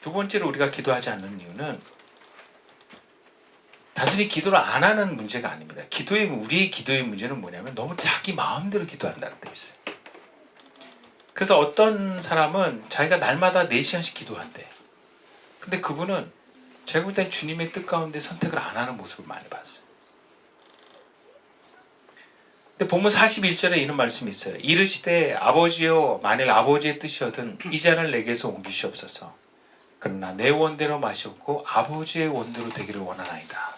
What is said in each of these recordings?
두 번째로 우리가 기도하지 않는 이유는 단순히 기도를 안 하는 문제가 아닙니다. 우리의 기도의 문제는 뭐냐면 너무 자기 마음대로 기도한다는 데 있어요. 그래서 어떤 사람은 자기가 날마다 4시간씩 기도한대. 근데 그분은 제가 볼 땐 주님의 뜻 가운데 선택을 안 하는 모습을 많이 봤어요. 근데 본문 41절에 이런 말씀이 있어요. 이르시되 아버지여 만일 아버지의 뜻이거든 이 잔을 내게서 옮기시옵소서. 그러나 내 원대로 마시옵고 아버지의 원대로 되기를 원하나이다.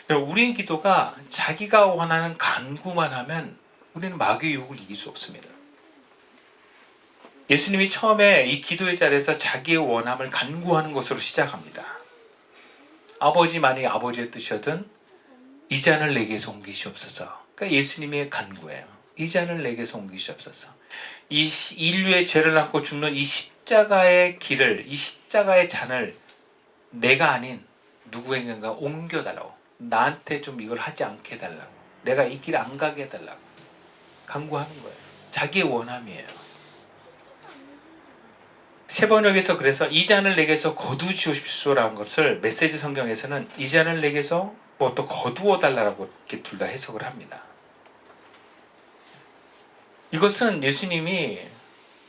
우리의 기도가 자기가 원하는 간구만 하면 우리는 마귀의 유혹을 이길 수 없습니다. 예수님이 처음에 이 기도의 자리에서 자기의 원함을 간구하는 것으로 시작합니다. 아버지 만일 아버지의 뜻이거든 이 잔을 내게서 옮기시옵소서. 그러니까 예수님의 간구예요. 이 잔을 내게서 옮기시옵소서. 이 인류의 죄를 안고 죽는 이 십자가의 길을, 이 십자가의 잔을 내가 아닌 누구에게인가 옮겨달라고, 나한테 좀 이걸 하지 않게 해달라고, 내가 이 길 안 가게 해달라고 간구하는 거예요. 자기의 원함이에요. 세 번역에서 그래서 이 잔을 내게서 거두시옵소서라는 것을 메시지 성경에서는 이 잔을 내게서 뭐 또 거두어 달라고 이렇게 둘 다 해석을 합니다. 이것은 예수님이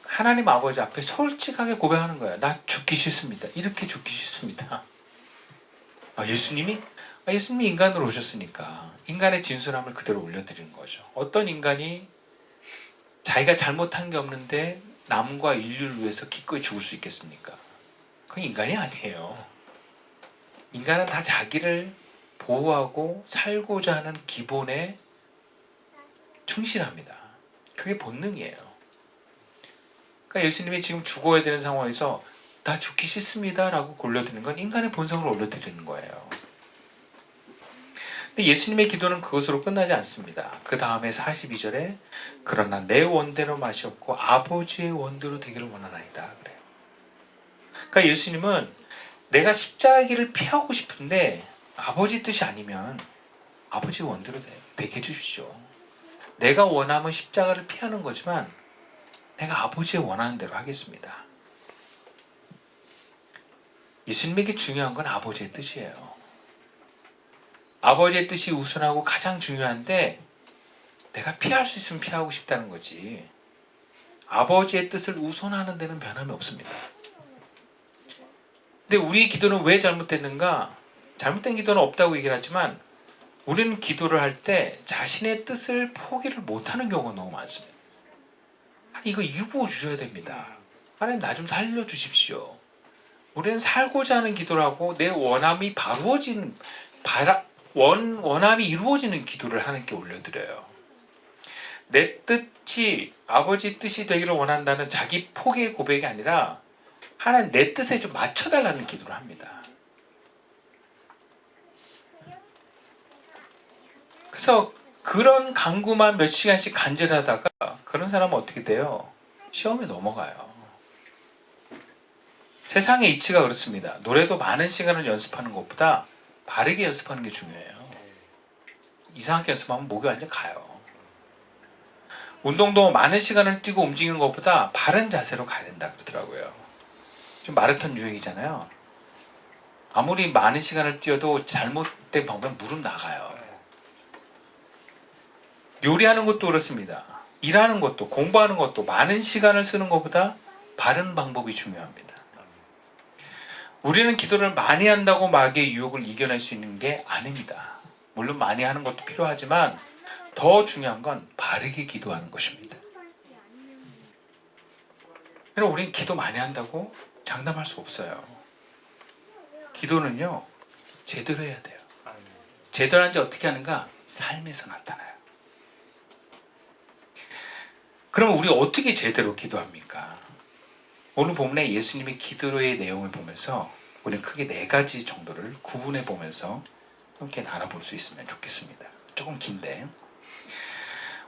하나님 아버지 앞에 솔직하게 고백하는 거예요. 나 죽기 싫습니다. 이렇게 죽기 싫습니다. 예수님이 인간으로 오셨으니까 인간의 진솔함을 그대로 올려드리는 거죠. 어떤 인간이 자기가 잘못한 게 없는데 남과 인류를 위해서 기꺼이 죽을 수 있겠습니까? 그건 인간이 아니에요. 인간은 다 자기를 보호하고 살고자 하는 기본에 충실합니다. 그게 본능이에요. 그러니까 예수님이 지금 죽어야 되는 상황에서 나 죽기 싫습니다 라고 올려드리는 건 인간의 본성을 올려드리는 거예요. 근데 예수님의 기도는 그것으로 끝나지 않습니다. 그 다음에 42절에 그러나 내 원대로 마시옵고 아버지의 원대로 되기를 원하나이다 그래요. 그러니까 예수님은 내가 십자가를 피하고 싶은데 아버지 뜻이 아니면 아버지의 원대로 되게 해주십시오. 내가 원하면 십자가를 피하는 거지만 내가 아버지의 원하는 대로 하겠습니다. 예수님에게 중요한 건 아버지의 뜻이에요. 아버지의 뜻이 우선하고 가장 중요한데 내가 피할 수 있으면 피하고 싶다는 거지. 아버지의 뜻을 우선하는 데는 변함이 없습니다. 근데 우리의 기도는 왜 잘못됐는가? 잘못된 기도는 없다고 얘기를 하지만 우리는 기도를 할 때 자신의 뜻을 포기를 못하는 경우가 너무 많습니다. 이거 일부어 주셔야 됩니다. 하나님 나 좀 살려주십시오. 우리는 살고자 하는 기도를 하고 내 원함이 원함이 이루어지는 기도를 하나님께 올려드려요. 내 뜻이 아버지 뜻이 되기를 원한다는 자기 포기의 고백이 아니라 하나님 내 뜻에 좀 맞춰달라는 기도를 합니다. 그래서 그런 간구만 몇 시간씩 간절하다가 그런 사람은 어떻게 돼요? 시험에 넘어가요. 세상의 이치가 그렇습니다. 노래도 많은 시간을 연습하는 것보다 바르게 연습하는 게 중요해요. 이상하게 연습하면 목이 완전 가요. 운동도 많은 시간을 뛰고 움직이는 것보다 바른 자세로 가야 된다 그러더라고요. 지금 마라톤 유행이잖아요. 아무리 많은 시간을 뛰어도 잘못된 방법은 무릎 나가요. 요리하는 것도 그렇습니다. 일하는 것도 공부하는 것도 많은 시간을 쓰는 것보다 바른 방법이 중요합니다. 우리는 기도를 많이 한다고 마귀의 유혹을 이겨낼 수 있는 게 아닙니다. 물론 많이 하는 것도 필요하지만 더 중요한 건 바르게 기도하는 것입니다. 그럼 우리는 기도 많이 한다고 장담할 수 없어요. 기도는요 제대로 해야 돼요. 제대로 하는지 어떻게 하는가? 삶에서 나타나요. 그럼 우리 어떻게 제대로 기도합니까? 오늘 본문에 예수님의 기도의 내용을 보면서 우리는 크게 4가지 정도를 구분해 보면서 함께 나눠볼 수 있으면 좋겠습니다. 조금 긴데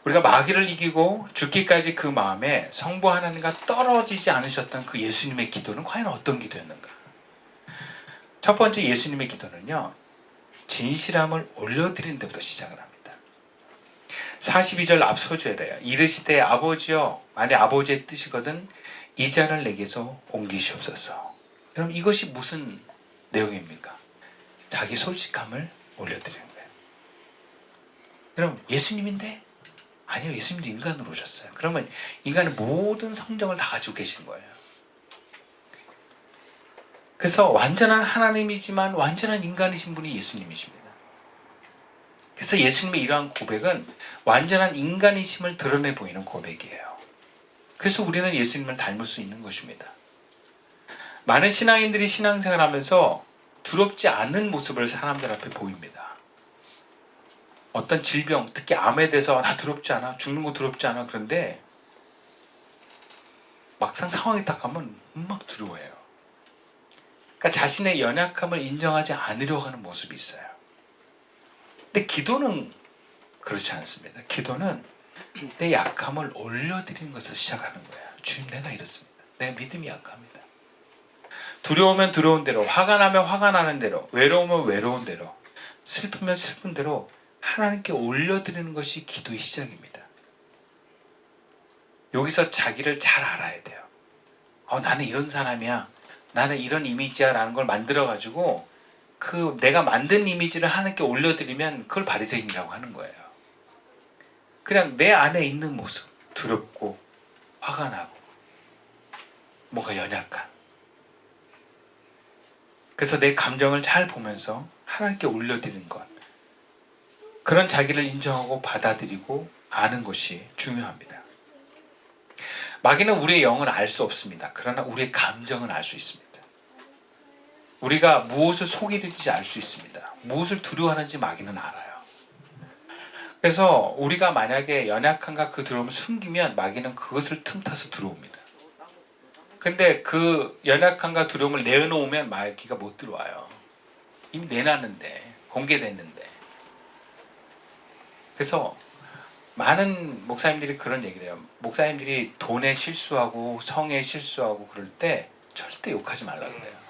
우리가 마귀를 이기고 죽기까지 그 마음에 성부 하나님과 떨어지지 않으셨던 그 예수님의 기도는 과연 어떤 기도였는가? 첫 번째 예수님의 기도는요 진실함을 올려드리는 데부터 시작을 합니다. 42절 앞소절에요. 이르시되 아버지여 만일 아버지의 뜻이거든 이 잔을 내게서 옮기시옵소서. 여러분 이것이 무슨 내용입니까? 자기 솔직함을 올려드리는 거예요. 여러분 예수님인데? 아니요, 예수님도 인간으로 오셨어요. 그러면 인간의 모든 성정을 다 가지고 계신 거예요. 그래서 완전한 하나님이지만 완전한 인간이신 분이 예수님이십니다. 그래서 예수님의 이러한 고백은 완전한 인간이심을 드러내 보이는 고백이에요. 그래서 우리는 예수님을 닮을 수 있는 것입니다. 많은 신앙인들이 신앙생활하면서 두렵지 않은 모습을 사람들 앞에 보입니다. 어떤 질병, 특히 암에 대해서 나 두렵지 않아, 죽는 거 두렵지 않아. 그런데 막상 상황이 딱 가면 막 두려워해요. 그러니까 자신의 연약함을 인정하지 않으려고 하는 모습이 있어요. 근데 기도는 그렇지 않습니다. 기도는 내 약함을 올려드리는 것을 시작하는 거예요. 주님, 내가 이렇습니다. 내 믿음이 약합니다. 두려우면 두려운 대로, 화가 나면 화가 나는 대로, 외로우면 외로운 대로, 슬프면 슬픈 대로 하나님께 올려드리는 것이 기도의 시작입니다. 여기서 자기를 잘 알아야 돼요. 나는 이런 사람이야. 나는 이런 이미지야 라는 걸 만들어가지고 그 내가 만든 이미지를 하나님께 올려드리면 그걸 바리새인이라고 하는 거예요. 그냥 내 안에 있는 모습, 두렵고 화가 나고 뭔가 연약한, 그래서 내 감정을 잘 보면서 하나님께 올려드리는 것, 그런 자기를 인정하고 받아들이고 아는 것이 중요합니다. 마귀는 우리의 영을 알 수 없습니다. 그러나 우리의 감정은 알 수 있습니다. 우리가 무엇을 속이는지 알 수 있습니다. 무엇을 두려워하는지 마귀는 알아요. 그래서 우리가 만약에 연약함과 그 두려움을 숨기면 마귀는 그것을 틈타서 들어옵니다. 근데 그 연약함과 두려움을 내어놓으면 마귀가 못 들어와요. 이미 내놨는데, 공개됐는데. 그래서 많은 목사님들이 그런 얘기를 해요. 목사님들이 돈에 실수하고 성에 실수하고 그럴 때 절대 욕하지 말라고 그래요.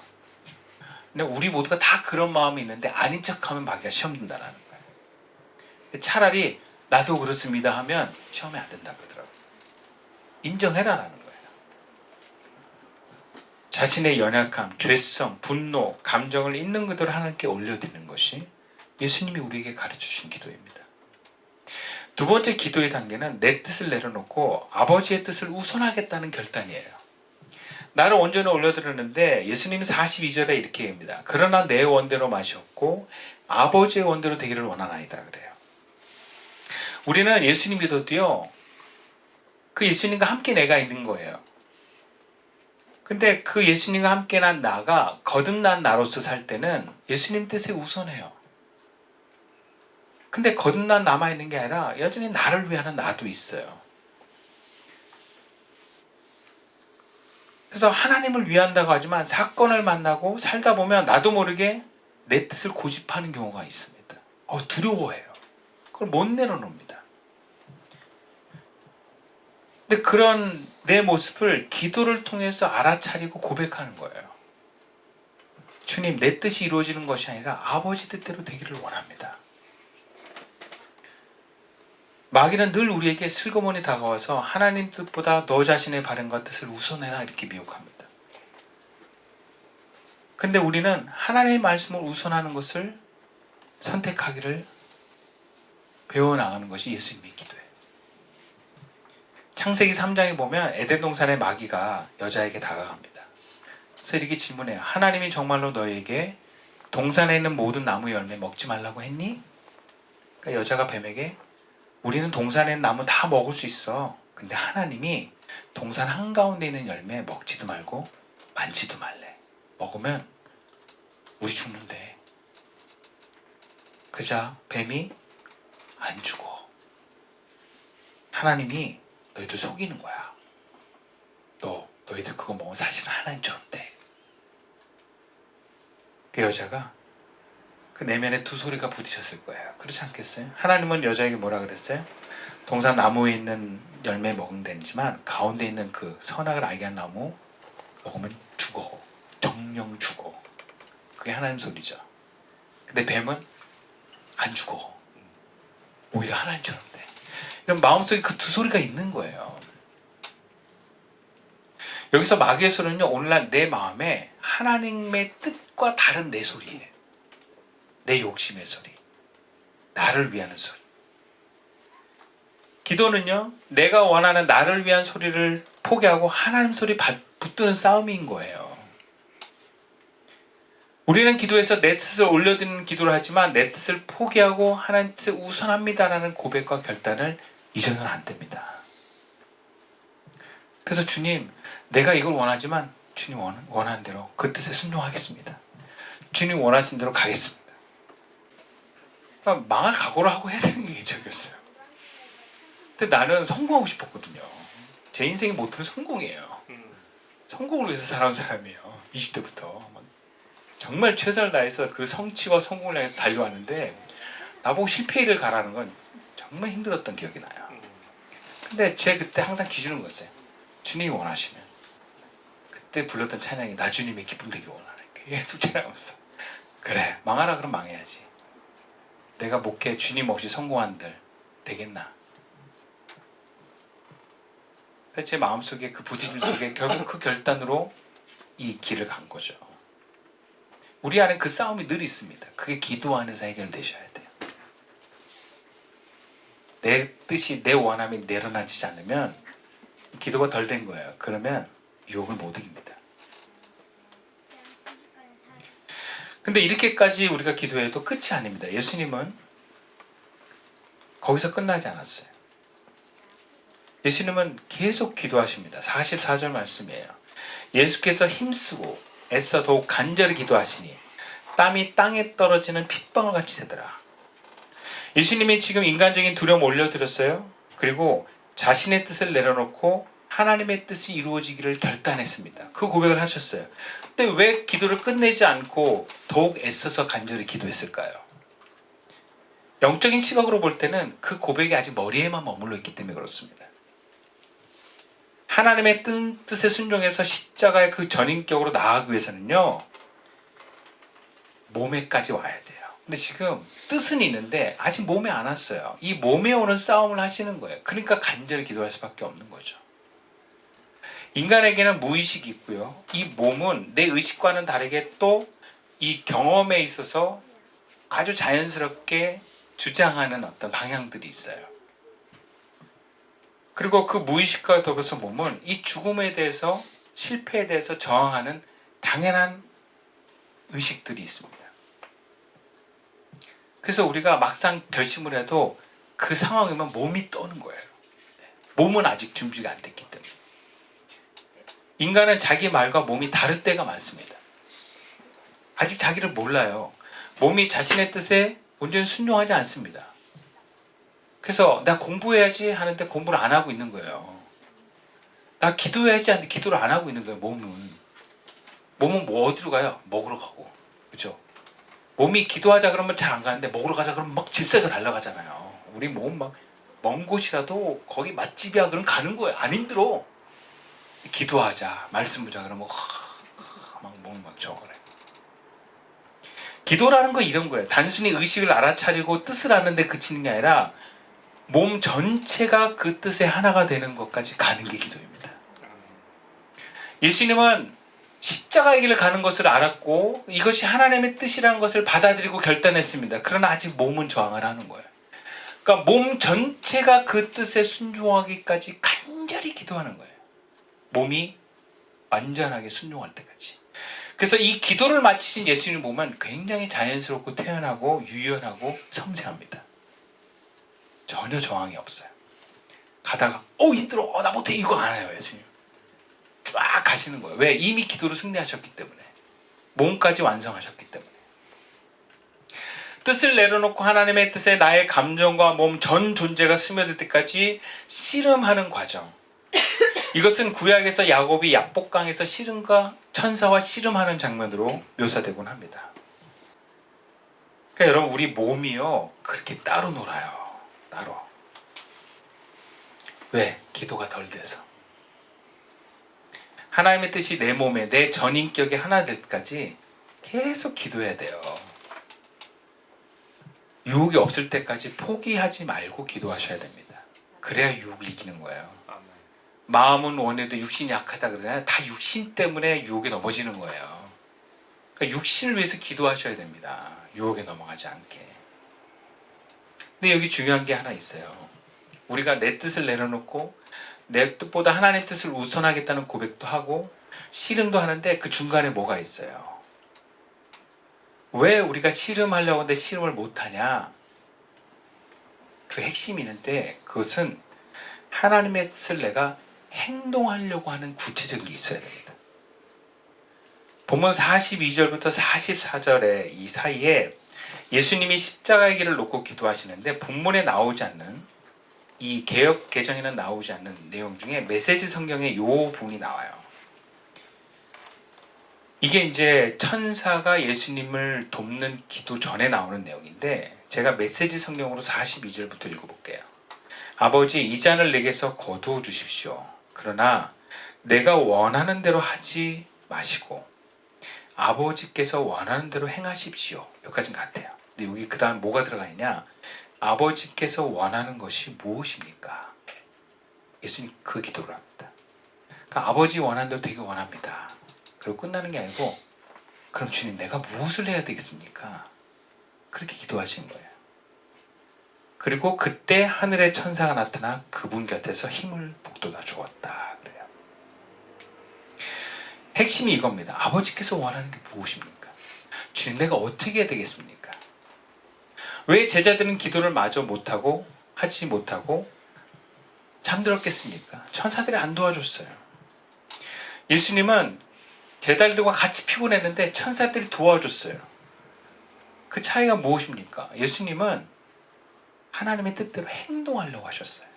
근데 우리 모두가 다 그런 마음이 있는데 아닌 척하면 마귀가 시험 든다는 거예요. 차라리 나도 그렇습니다 하면 시험이 안 된다 그러더라고요. 인정해라라는 거예요. 자신의 연약함, 죄성, 분노, 감정을 있는 그대로 하나님께 올려드리는 것이 예수님이 우리에게 가르쳐주신 기도입니다. 두 번째 기도의 단계는 내 뜻을 내려놓고 아버지의 뜻을 우선하겠다는 결단이에요. 나를 온전히 올려드렸는데 예수님은 42절에 이렇게 얘기합니다. 그러나 내 원대로 마시옵고 아버지의 원대로 되기를 원하나이다 그래요. 우리는 예수님 믿어도요, 그 예수님과 함께 내가 있는 거예요. 근데 그 예수님과 함께 난 나가 거듭난 나로서 살 때는 예수님 뜻에 우선해요. 근데 거듭난 남아있는 게 아니라 여전히 나를 위하는 나도 있어요. 그래서 하나님을 위한다고 하지만 사건을 만나고 살다 보면 나도 모르게 내 뜻을 고집하는 경우가 있습니다. 두려워해요. 그걸 못 내려놓습니다. 근데 그런 내 모습을 기도를 통해서 알아차리고 고백하는 거예요. 주님, 내 뜻이 이루어지는 것이 아니라 아버지 뜻대로 되기를 원합니다. 마귀는 늘 우리에게 슬그머니 다가와서 하나님 뜻보다 너 자신의 바람과 뜻을 우선해라 이렇게 미혹합니다. 근데 우리는 하나님의 말씀을 우선하는 것을 선택하기를 배워나가는 것이 예수님의 기도예요. 창세기 3장에 보면 에덴 동산의 마귀가 여자에게 다가갑니다. 그래서 이렇게 질문해요. 하나님이 정말로 너에게 동산에 있는 모든 나무 열매 먹지 말라고 했니? 그러니까 여자가 뱀에게 우리는 동산에 있는 나무 다 먹을 수 있어. 근데 하나님이 동산 한가운데 있는 열매 먹지도 말고 만지도 말래. 먹으면 우리 죽는데. 그러자 뱀이 안 죽어. 하나님이 너희들 속이는 거야. 너희들 그거 먹으면 사실은 하나님처럼 돼. 그 여자가 그 내면에 두 소리가 부딪혔을 거예요. 그렇지 않겠어요? 하나님은 여자에게 뭐라 그랬어요? 동산 나무에 있는 열매 먹으면 되지만 가운데 있는 그 선악을 알게 한 나무 먹으면 죽어. 정령 죽어. 그게 하나님 소리죠. 근데 뱀은 안 죽어. 오히려 하나님처럼 돼. 이런 마음속에 그 두 소리가 있는 거예요. 여기서 마귀의 소리는요, 오늘날 내 마음에 하나님의 뜻과 다른 내 소리예요. 내 욕심의 소리, 나를 위하는 소리. 기도는요, 내가 원하는 나를 위한 소리를 포기하고 하나님 소리 붙드는 싸움인 거예요. 우리는 기도에서 내 뜻을 올려드리는 기도를 하지만 내 뜻을 포기하고 하나님 뜻을 우선합니다라는 고백과 결단을 잊어서는 안 됩니다. 그래서 주님, 내가 이걸 원하지만 주님 원하는 대로 그 뜻에 순종하겠습니다. 주님 원하신 대로 가겠습니다. 그러니까 망할 각오를 하고 해야 되는 게 저기였어요. 근데 나는 성공하고 싶었거든요. 제 인생의 모토는 성공이에요. 성공을 위해서 살아온 사람이에요. 20대부터. 정말 최선을 다해서 그 성취와 성공을 향해서 달려왔는데 나보고 실패일을 가라는 건 정말 힘들었던 기억이 나요. 근데 제 그때 항상 기준은 거였어요. 주님이 원하시면. 그때 불렀던 찬양이 나 주님의 기쁨 되기를 원하는 게 계속 찬양하면서 그래, 망하라 그러면 망해야지. 내가 목회 주님 없이 성공한들 되겠나. 제 마음속에 그 부딪힘 속에 결국 그 결단으로 이 길을 간 거죠. 우리 안에 그 싸움이 늘 있습니다. 그게 기도 안에서 해결되셔야 돼요. 내 뜻이, 내 원함이 내려놔지지 않으면 기도가 덜 된 거예요. 그러면 유혹을 못 이깁니다. 근데 이렇게까지 우리가 기도해도 끝이 아닙니다. 예수님은 거기서 끝나지 않았어요. 예수님은 계속 기도하십니다. 44절 말씀이에요. 예수께서 힘쓰고 애써 더욱 간절히 기도하시니 땀이 땅에 떨어지는 핏방울 같이 새더라. 예수님이 지금 인간적인 두려움 올려드렸어요. 그리고 자신의 뜻을 내려놓고 하나님의 뜻이 이루어지기를 결단했습니다. 그 고백을 하셨어요. 근데 왜 기도를 끝내지 않고 더욱 애써서 간절히 기도했을까요? 영적인 시각으로 볼 때는 그 고백이 아직 머리에만 머물러 있기 때문에 그렇습니다. 하나님의 뜻에 순종해서 십자가의 그 전인격으로 나아가기 위해서는요, 몸에까지 와야 돼요. 근데 지금 뜻은 있는데 아직 몸에 안 왔어요. 이 몸에 오는 싸움을 하시는 거예요. 그러니까 간절히 기도할 수밖에 없는 거죠. 인간에게는 무의식이 있고요. 이 몸은 내 의식과는 다르게 또 이 경험에 있어서 아주 자연스럽게 주장하는 어떤 방향들이 있어요. 그리고 그 무의식과 더불어서 몸은 이 죽음에 대해서, 실패에 대해서 저항하는 당연한 의식들이 있습니다. 그래서 우리가 막상 결심을 해도 그 상황이면 몸이 떠는 거예요. 몸은 아직 준비가 안 됐기 때문에. 인간은 자기 말과 몸이 다를 때가 많습니다. 아직 자기를 몰라요. 몸이 자신의 뜻에 온전히 순종하지 않습니다. 그래서 나 공부해야지 하는데 공부를 안 하고 있는 거예요. 나 기도해야지 하는데 기도를 안 하고 있는 거예요. 몸은 뭐 어디로 가요? 먹으러 가고. 그렇죠? 몸이 기도하자 그러면 잘 안 가는데 먹으러 가자 그러면 막 집사가 달려가잖아요. 우리 몸은 막 먼 곳이라도 거기 맛집이야 그러면 가는 거예요. 안 힘들어. 기도하자, 말씀 보자 그러면 막 몸이 막 저거래. 기도라는 거 이런 거예요. 단순히 의식을 알아차리고 뜻을 아는데 그치는 게 아니라 몸 전체가 그 뜻의 하나가 되는 것까지 가는 게 기도입니다. 예수님은 십자가의 길을 가는 것을 알았고 이것이 하나님의 뜻이라는 것을 받아들이고 결단했습니다. 그러나 아직 몸은 저항을 하는 거예요. 그러니까 몸 전체가 그 뜻에 순종하기까지 간절히 기도하는 거예요. 몸이 완전하게 순종할 때까지. 그래서 이 기도를 마치신 예수님 보면 굉장히 자연스럽고 태연하고 유연하고 섬세합니다. 전혀 저항이 없어요. 가다가 힘들어 나 못해 이거 안 해요. 예수님 쫙 가시는 거예요. 왜? 이미 기도로 승리하셨기 때문에. 몸까지 완성하셨기 때문에. 뜻을 내려놓고 하나님의 뜻에 나의 감정과 몸 전 존재가 스며들 때까지 씨름하는 과정. 이것은 구약에서 야곱이 약복강에서 씨름과 천사와 씨름하는 장면으로 묘사되곤 합니다. 그러니까 여러분 우리 몸이요 그렇게 따로 놀아요. 따로. 왜? 기도가 덜 돼서. 하나님의 뜻이 내 몸에, 내 전인격에 하나 될 때까지 계속 기도해야 돼요. 유혹이 없을 때까지 포기하지 말고 기도하셔야 됩니다. 그래야 유혹을 이기는 거예요. 마음은 원해도 육신이 약하다 그러잖아요. 다 육신 때문에 유혹에 넘어지는 거예요. 그러니까 육신을 위해서 기도하셔야 됩니다. 유혹에 넘어가지 않게. 근데 여기 중요한 게 하나 있어요. 우리가 내 뜻을 내려놓고 내 뜻보다 하나님의 뜻을 우선하겠다는 고백도 하고 씨름도 하는데 그 중간에 뭐가 있어요. 왜 우리가 씨름하려고 하는데 씨름을 못하냐. 그 핵심이 있는데 그것은 하나님의 뜻을 내가 행동하려고 하는 구체적인 게 있어야 됩니다. 본문 42절부터 44절의 이 사이에 예수님이 십자가의 길을 놓고 기도하시는데 본문에 나오지 않는 이 개역 개정에는 나오지 않는 내용 중에 메시지 성경에 이 부분이 나와요. 이게 이제 천사가 예수님을 돕는 기도 전에 나오는 내용인데 제가 메시지 성경으로 42절부터 읽어볼게요. 아버지 이 잔을 내게서 거두어 주십시오. 그러나 내가 원하는 대로 하지 마시고 아버지께서 원하는 대로 행하십시오. 여기까지는 같아요. 근데 여기 그 다음 뭐가 들어가 있냐. 아버지께서 원하는 것이 무엇입니까? 예수님 그 기도를 합니다. 그러니까 아버지 원하는 대로 되게 원합니다. 그리고 끝나는 게 아니고 그럼 주님 내가 무엇을 해야 되겠습니까? 그렇게 기도하신 거예요. 그리고 그때 하늘의 천사가 나타나 그분 곁에서 힘을 북돋아 주었다. 그래요. 핵심이 이겁니다. 아버지께서 원하는 게 무엇입니까? 주님 내가 어떻게 해야 되겠습니까? 왜 제자들은 기도를 마저 못하고 하지 못하고 잠들었겠습니까? 천사들이 안 도와줬어요. 예수님은 제자들과 같이 피곤했는데 천사들이 도와줬어요. 그 차이가 무엇입니까? 예수님은 하나님의 뜻대로 행동하려고 하셨어요.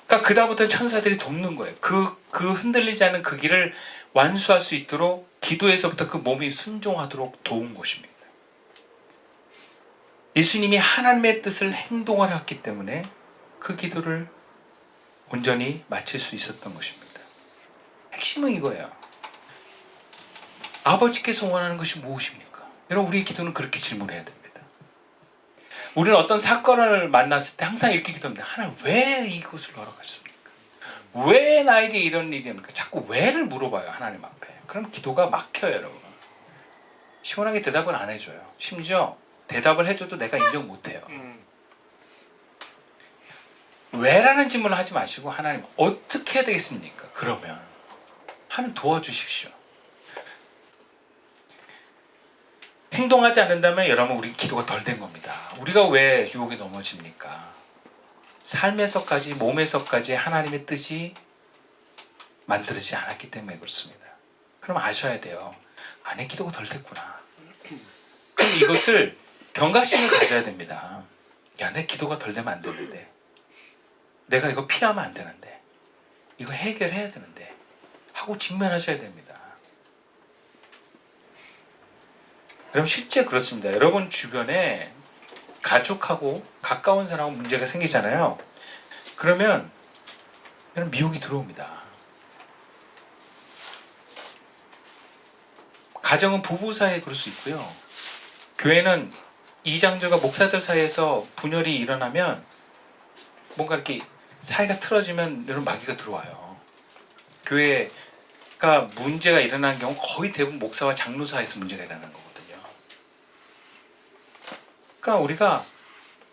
그러니까 그다음부터는 천사들이 돕는 거예요. 그 흔들리지 않는 그 길을 완수할 수 있도록 기도에서부터 그 몸이 순종하도록 도운 것입니다. 예수님이 하나님의 뜻을 행동을 했기 때문에 그 기도를 온전히 마칠 수 있었던 것입니다. 핵심은 이거예요. 아버지께서 원하는 것이 무엇입니까? 여러분 우리의 기도는 그렇게 질문해야 됩니다. 우리는 어떤 사건을 만났을 때 항상 이렇게 기도합니다. 하나님 왜 이것을 허락하셨습니까? 왜 나에게 이런 일이 합니까? 자꾸 왜를 물어봐요. 하나님 앞에. 그럼 기도가 막혀요. 여러분. 시원하게 대답을 안 해줘요. 심지어 대답을 해줘도 내가 인정 못해요. 왜라는 질문을 하지 마시고 하나님 어떻게 해야 되겠습니까? 그러면 하나님 도와주십시오. 행동하지 않는다면 여러분 우리 기도가 덜 된 겁니다. 우리가 왜 유혹에 넘어집니까? 삶에서까지 몸에서까지 하나님의 뜻이 만들어지지 않았기 때문에 그렇습니다. 그럼 아셔야 돼요. 내 기도가 덜 됐구나. 그럼 이것을 경각심을 가져야 됩니다. 야, 내 기도가 덜 되면 안 되는데. 내가 이거 피하면 안 되는데. 이거 해결해야 되는데. 하고 직면하셔야 됩니다. 여러분 실제 그렇습니다. 여러분 주변에 가족하고 가까운 사람하고 문제가 생기잖아요. 그러면 미혹이 들어옵니다. 가정은 부부 사이에 그럴 수 있고요. 교회는 이장들과 목사들 사이에서 분열이 일어나면 뭔가 이렇게 사이가 틀어지면 여러분 마귀가 들어와요. 교회가 문제가 일어나는 경우 거의 대부분 목사와 장로 사이에서 문제가 일어나는 거거든요. 그러니까 우리가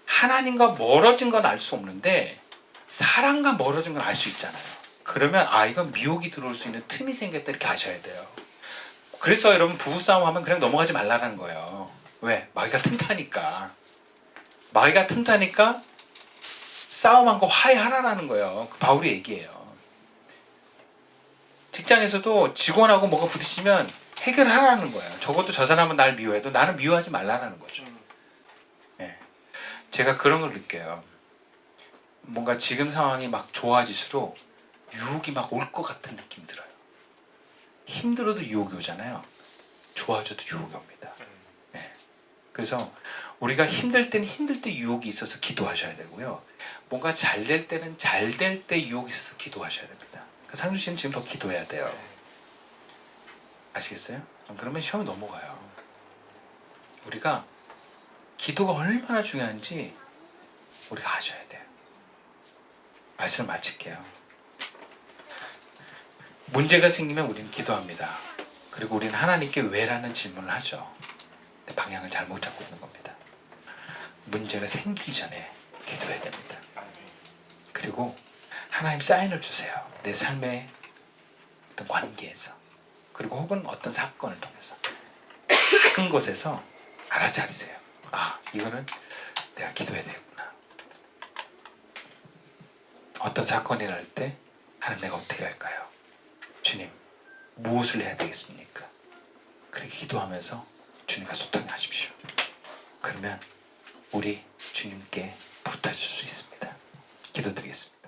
하나님과 멀어진 건 알 수 없는데 사랑과 멀어진 건 알 수 있잖아요. 그러면 이건 미혹이 들어올 수 있는 틈이 생겼다 이렇게 아셔야 돼요. 그래서 여러분 부부싸움 하면 그냥 넘어가지 말라는 거예요. 왜? 마귀가 틈타니까. 마귀가 틈타니까 싸움한 거 화해하라는 거예요. 그 바울이 얘기해요. 직장에서도 직원하고 뭐가 부딪히면 해결하라는 거예요. 적어도 저 사람은 날 미워해도 나는 미워하지 말라는 거죠. 네. 제가 그런 걸 느껴요. 뭔가 지금 상황이 막 좋아질수록 유혹이 막 올 것 같은 느낌이 들어요. 힘들어도 유혹이 오잖아요. 좋아져도 유혹이 옵니다. 네. 그래서 우리가 힘들 때는 힘들 때 유혹이 있어서 기도하셔야 되고요. 뭔가 잘 될 때는 잘 될 때 유혹이 있어서 기도하셔야 됩니다. 상주 씨는 지금 더 기도해야 돼요. 아시겠어요? 그러면 시험이 넘어가요. 우리가 기도가 얼마나 중요한지 우리가 아셔야 돼요. 말씀을 마칠게요. 문제가 생기면 우리는 기도합니다. 그리고 우리는 하나님께 왜라는 질문을 하죠. 근데 방향을 잘못 잡고 있는 겁니다. 문제가 생기기 전에 기도해야 됩니다. 그리고 하나님 사인을 주세요. 내 삶의 어떤 관계에서, 그리고 혹은 어떤 사건을 통해서 큰 곳에서 알아차리세요. 아, 이거는 내가 기도해야 되겠구나. 어떤 사건이 날 때 하나님, 내가 어떻게 할까요? 주님, 무엇을 해야 되겠습니까? 그렇게 기도하면서 주님과 소통하십시오. 그러면 우리 주님께 붙어줄 수 있습니다. 기도드리겠습니다.